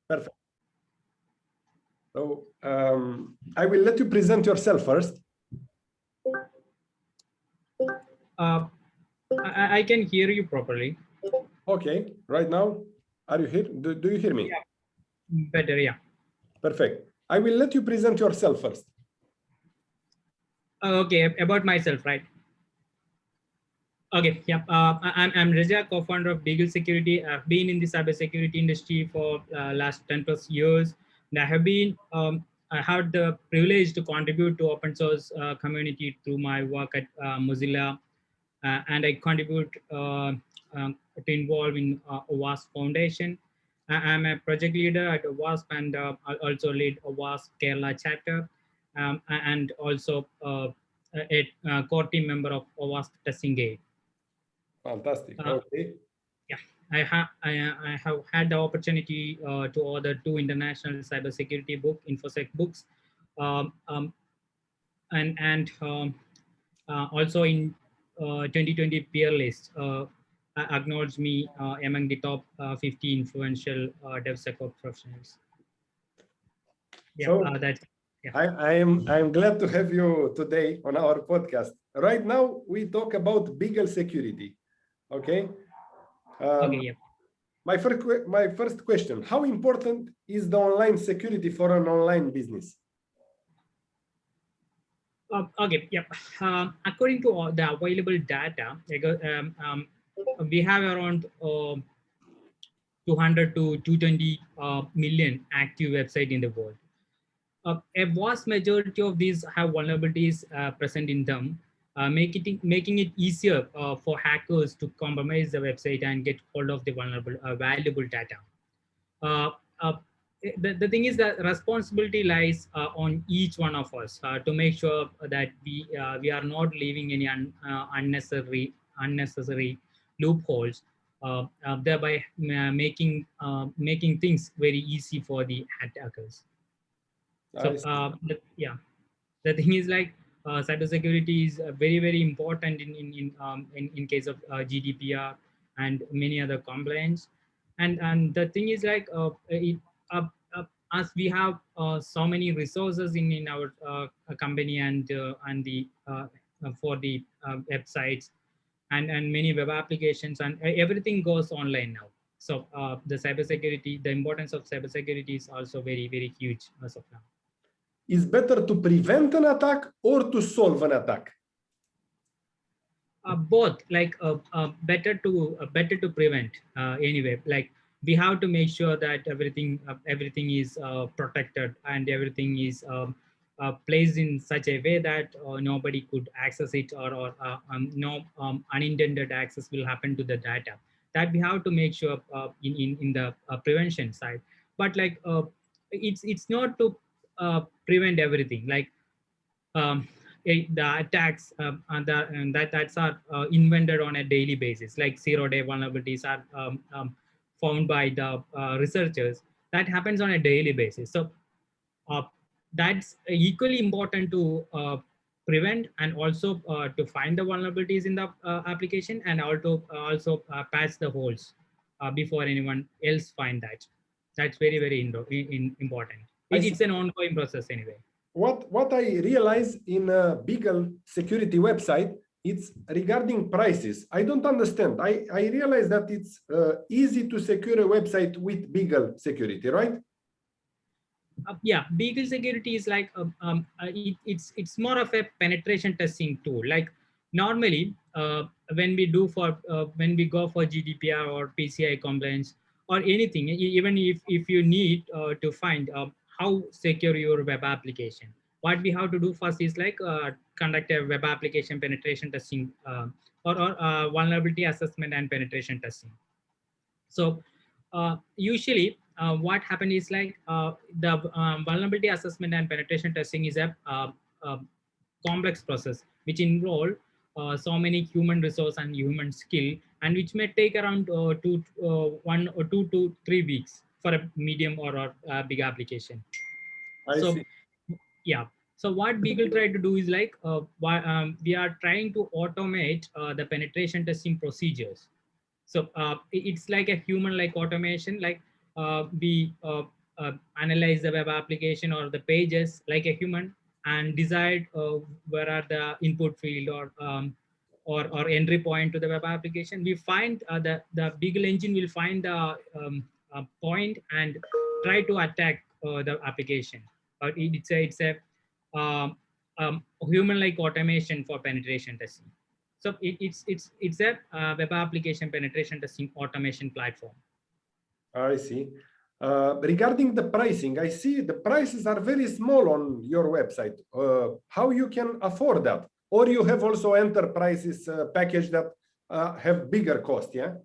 Perfect. So I will let you present yourself first. I can hear you properly. Okay, right now, are you here? Do you hear me? Yeah. Better, yeah. Perfect. I will let you present yourself first. Okay, about myself, right? Okay, yeah. I'm Raja, co-founder of BeagleSecurity. I've been in the cybersecurity industry for last 10 plus years. And I had the privilege to contribute to open source community through my work at Mozilla. And I contribute to involve in OWASP Foundation. I'm a project leader at OWASP and I also lead OWASP Kerala chapter, and also a core team member of OWASP Testing Aid. Fantastic. Okay. Yeah, I have had the opportunity to author 2 international cybersecurity InfoSec books, um, um, and also in 2020 peer list acknowledged me among the top 50 influential DevSecOps professionals. Yeah, So that's yeah. I'm glad to have you today on our podcast. Right now, we talk about BeagleSecurity. Okay. Okay, yeah. My first question: how important is the online security for an online business? Okay, yep. According to all the available data, we have around 200 to 220 million active websites in the world. A vast majority of these have vulnerabilities present in them, making it easier for hackers to compromise the website and get hold of the valuable data. Uh, uh, the thing is that responsibility lies on each one of us to make sure that we are not leaving any unnecessary loopholes, thereby making things very easy for the attackers. So yeah, the thing is like cybersecurity is very important in case of GDPR and many other compliance. And the thing is like uh, as we have so many resources in our company and the for the websites and many web applications, and everything goes online now. So the importance of cybersecurity is also very huge as of now. Is better to prevent an attack or to solve an attack? Both, like better to prevent anyway. Like we have to make sure that everything is protected and everything is placed in such a way that nobody could access it, or no unintended access will happen to the data. That we have to make sure in the prevention side. But like it's not to prevent everything. Like the attacks that's are invented on a daily basis, like 0-day vulnerabilities are found by the researchers. That happens on a daily basis. So uh, that's equally important to prevent, and also to find the vulnerabilities in the application, and also patch the holes before anyone else find that. That's very important. It's an ongoing process anyway. What I realize in a BeagleSecurity website, it's regarding prices. I don't understand. I realize that it's easy to secure a website with BeagleSecurity, right? Yeah, BeagleSecurity is like it's more of a penetration testing tool. Like normally when we go for GDPR or PCI compliance or anything, even if you need to find how secure your web application, what we have to do first is like conduct a web application penetration testing, or vulnerability assessment and penetration testing. So usually what happened is like the vulnerability assessment and penetration testing is a complex process which involve so many human resource and human skill, and which may take around 2 to 3 weeks for a medium or a big application. I So see. yeah, so what Beagle tried to do is like we are trying to automate the penetration testing procedures. So it's like a human like automation. Like analyze the web application or the pages like a human and decide where are the input field or entry point to the web application. We find the Beagle engine will find the point and try to attack the application. It's a um, human-like automation for penetration testing. So it's a web application penetration testing automation platform. I see. Regarding the pricing, I see the prices are very small on your website. How you can afford that? Or you have also enterprises package that have bigger cost, yeah?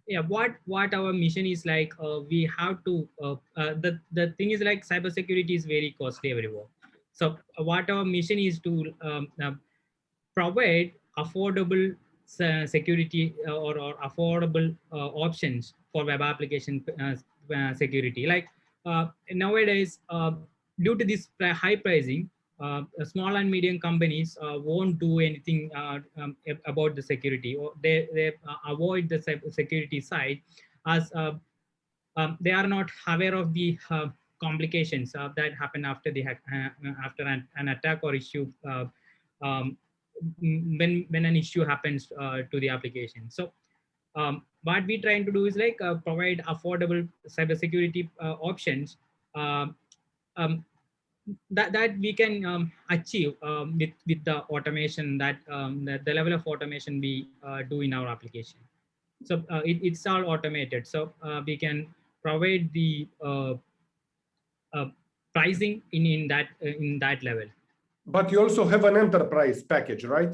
Yeah, what our mission is like, we have to the thing is like cybersecurity is very costly everywhere. So what our mission is to provide affordable security or affordable options for web application security. Like nowadays, due to this high pricing, small and medium companies won't do anything about the security, or they avoid the security side, as they are not aware of the complications that happen after the after an attack or issue, um, when an issue happens to the application. So what we trying to do is like provide affordable cybersecurity options, um, um, that we can achieve with the automation that the level of automation we do in our application. So it's all automated, so we can provide the uh, pricing in that level. But you also have an enterprise package, right?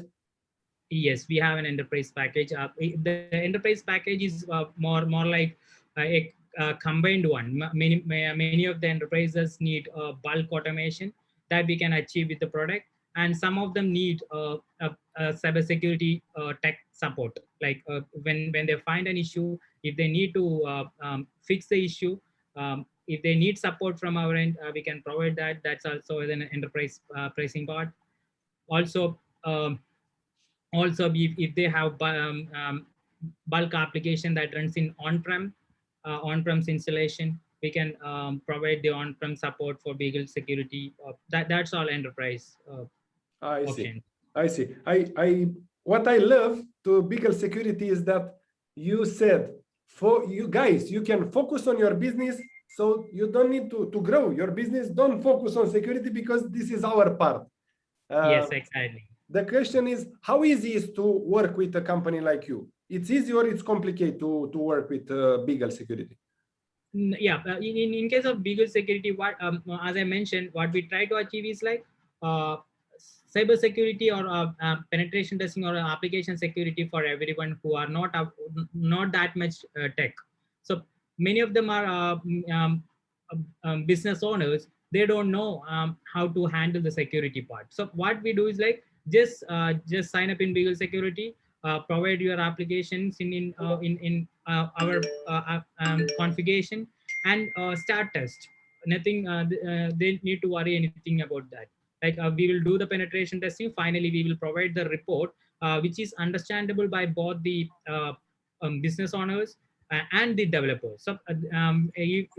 Yes, we have an enterprise package. The enterprise package is more like a combined one. Many of the enterprises need bulk automation that we can achieve with the product, and some of them need cybersecurity tech support. Like when they find an issue, if they need to fix the issue, if they need support from our end, we can provide that. That's also an enterprise pricing part. Also. Also, if they have bulk application that runs in on-premise installation, we can provide the on-prem support for BeagleSecurity. That's all enterprise I see. option. I see. What I love to BeagleSecurity is that you said, for you guys, you can focus on your business, so you don't need to grow your business. Don't focus on security because this is our part. Yes, exactly. The question is, how easy is to work with a company like you? It's easy or it's complicated to work with BeagleSecurity? Yeah, in case of BeagleSecurity, what as I mentioned, what we try to achieve is like uh, cyber security or penetration testing or application security for everyone who are not that much tech. So many of them are business owners. They don't know how to handle the security part. So what we do is like just sign up in BeagleSecurity, provide your applications our configuration, and start test. Nothing they need to worry anything about that. Like we will do the penetration testing. Finally, we will provide the report, which is understandable by both the business owners and the developers. So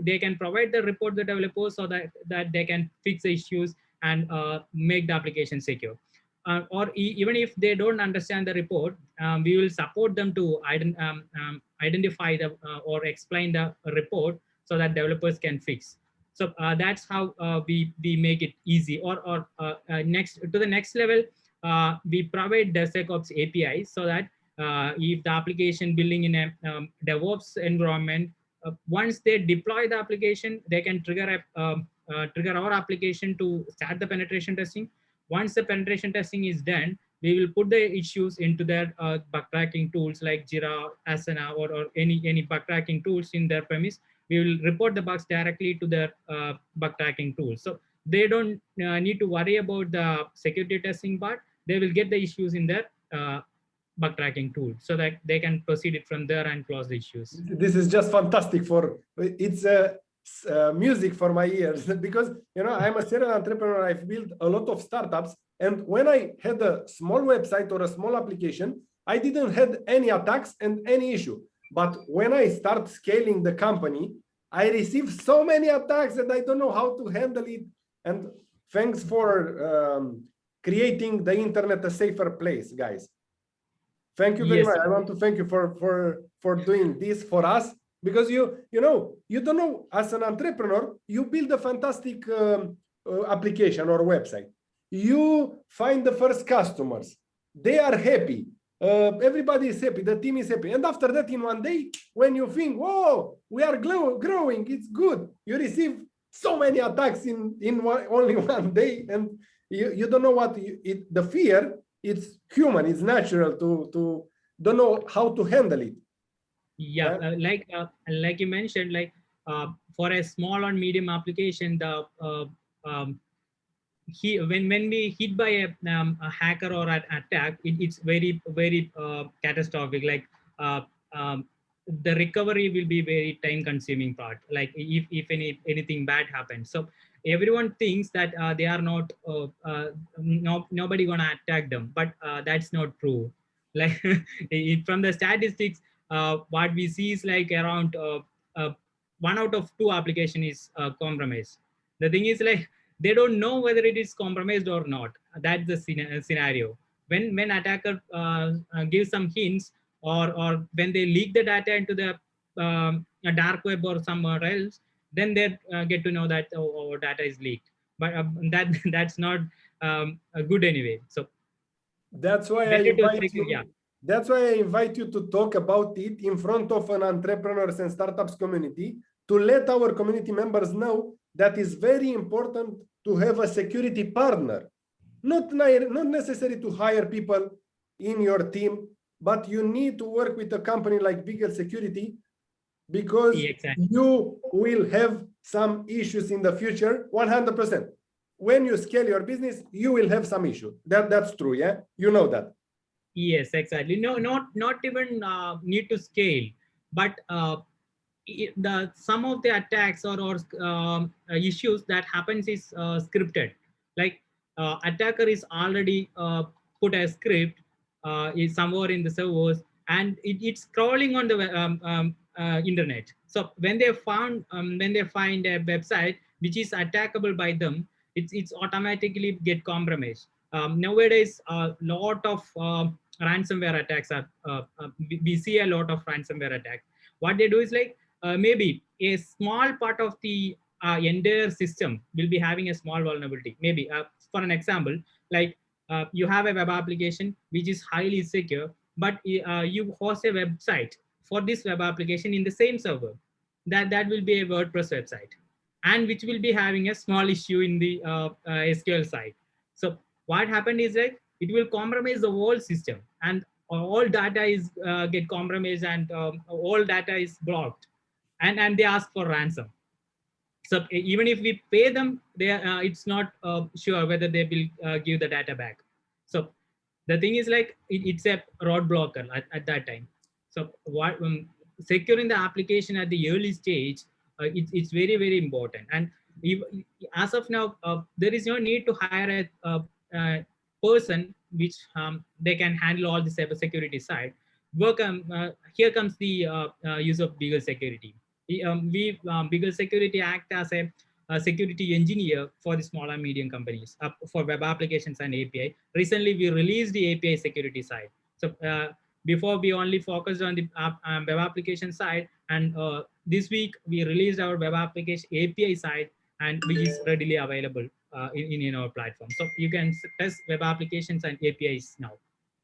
they can provide the report to the developers so that they can fix the issues and make the application secure. Or even if they don't understand the report, we will support them to identify the or explain the report so that developers can fix. So that's how we make it easy. Or next to the next level, we provide DevSecOps APIs so that if the application building in a DevOps environment, once they deploy the application, they can trigger our application to start the penetration testing. Once the penetration testing is done, we will put the issues into their bug tracking tools like Jira, Asana, or any bug tracking tools in their premise. We will report the bugs directly to their bug tracking tools. So they don't need to worry about the security testing part. They will get the issues in their bug tracking tool so that they can proceed it from there and close the issues. This is just fantastic. It's music for my ears because I'm a serial entrepreneur. I've built a lot of startups, and when I had a small website or a small application, I didn't have any attacks and any issue. But when I start scaling the company, I receive so many attacks and I don't know how to handle it. And thanks for creating the internet a safer place, guys. Thank you very Yes. much. I want to thank you for doing this for us, because you know, you don't know, as an entrepreneur, you build a fantastic application or website. You find the first customers. They are happy. Everybody is happy. The team is happy. And after that, in one day, when you think, whoa, we are growing, it's good. You receive so many attacks in only one day, and you don't know what the fear. It's human. It's natural to don't know how to handle it. Yeah, like you mentioned, like for a small or medium application, the when we hit by a hacker or an attack, it's very catastrophic. Like uh, um, the recovery will be very time consuming part. Like if anything bad happens, so everyone thinks that they are not nobody gonna attack them, but that's not true. Like from the statistics, what we see is like around 1 out of 2 application is compromised. The thing is, like, they don't know whether it is compromised or not. That's the scenario. When attacker gives some hints, or when they leak the data into the a dark web or somewhere else, then they get to know that data is leaked. But that's not good anyway. So That's why I better to invite secure. Yeah. you. That's why I invite you to talk about it in front of an entrepreneurs and startups community, to let our community members know that it's very important to have a security partner. Not necessary to hire people in your team, but you need to work with a company like BeagleSecurity, because Exactly. you will have some issues in the future. 100%. When you scale your business, you will have some issue. That's true. Yeah, you know that. Yes, exactly. No, not even need to scale, but the some of the attacks or issues that happens is scripted. Like attacker is already put a script is somewhere in the servers, and it's crawling on the internet. So when they find a website which is attackable by them, it's automatically get compromised. Nowadays a lot of ransomware attacks are we see a lot of ransomware attacks. What they do is like maybe a small part of the entire system will be having a small vulnerability. Maybe for an example, like you have a web application which is highly secure, but you host a website for this web application in the same server. That will be a WordPress website, and which will be having a small issue in the SQL side. So what happened is like it will compromise the whole system, and all data is get compromised, and all data is blocked, and they ask for ransom. So even if we pay them, they it's not sure whether they will give the data back. So the thing is like it's a roadblocker at that time. So what securing the application at the early stage, it's very important. And if, as of now, there is no need to hire a person which they can handle all the cybersecurity side work. Here comes the use of BeagleSecurity. BeagleSecurity act as a security engineer for the small and medium companies for web applications and API. Recently, we released the API security side. So before we only focused on the web application side, and this week we released our web application API side, and which is readily available in our platform. So you can test web applications and APIs now.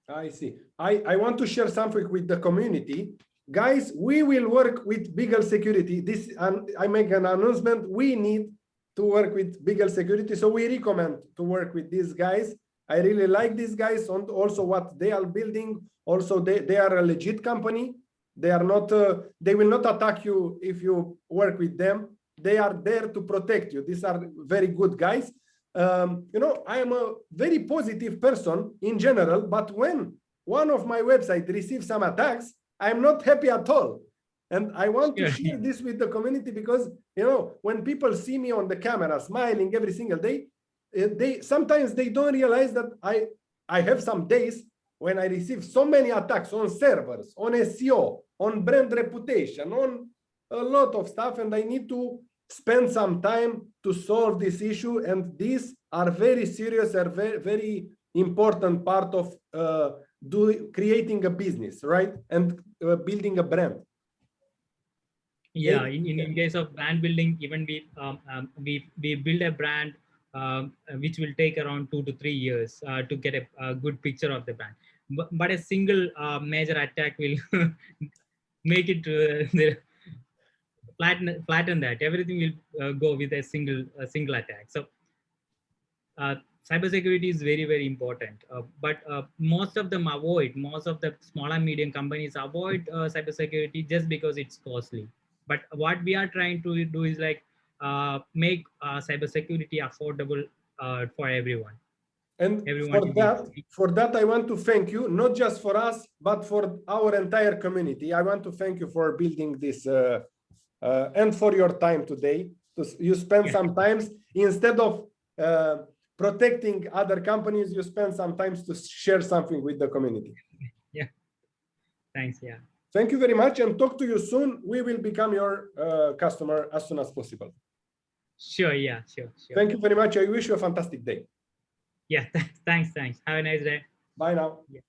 I see. I want to share something with the community. Guys, we will work with BeagleSecurity. This, I make an announcement. We need to work with BeagleSecurity. So we recommend to work with these guys. I really like these guys, and also what they are building. Also, they are a legit company. They are not, they will not attack you if you work with them. They are there to protect you. These are very good guys. You know, I am a very positive person in general, but when one of my websites receives some attacks, I'm not happy at all. And I want to share this with the community, because, you know, when people see me on the camera smiling every single day, they sometimes they don't realize that I have some days when I receive so many attacks on servers, on SEO, on brand reputation, on a lot of stuff, and I need to spend some time to solve this issue. And these are very serious and very, very important part of creating a business, right? And building a brand. Yeah, in case of brand building, even we build a brand which will take around 2 to 3 years to get a good picture of the brand. But a single major attack will make it flatten that. Everything will go with a single attack. So cybersecurity is very, very important. But most of the small and medium companies avoid cybersecurity just because it's costly. But what we are trying to do is like make cybersecurity affordable for everyone. And Everyone for that, I want to thank you, not just for us, but for our entire community. I want to thank you for building this and for your time today. You spend some times, instead of protecting other companies, you spend some time to share something with the community. Yeah. Thanks. Yeah. Thank you very much, and talk to you soon. We will become your customer as soon as possible. Sure. Yeah. Sure. Thank you very much. I wish you a fantastic day. Yeah. Thanks. Have a nice day. Bye now. Yeah.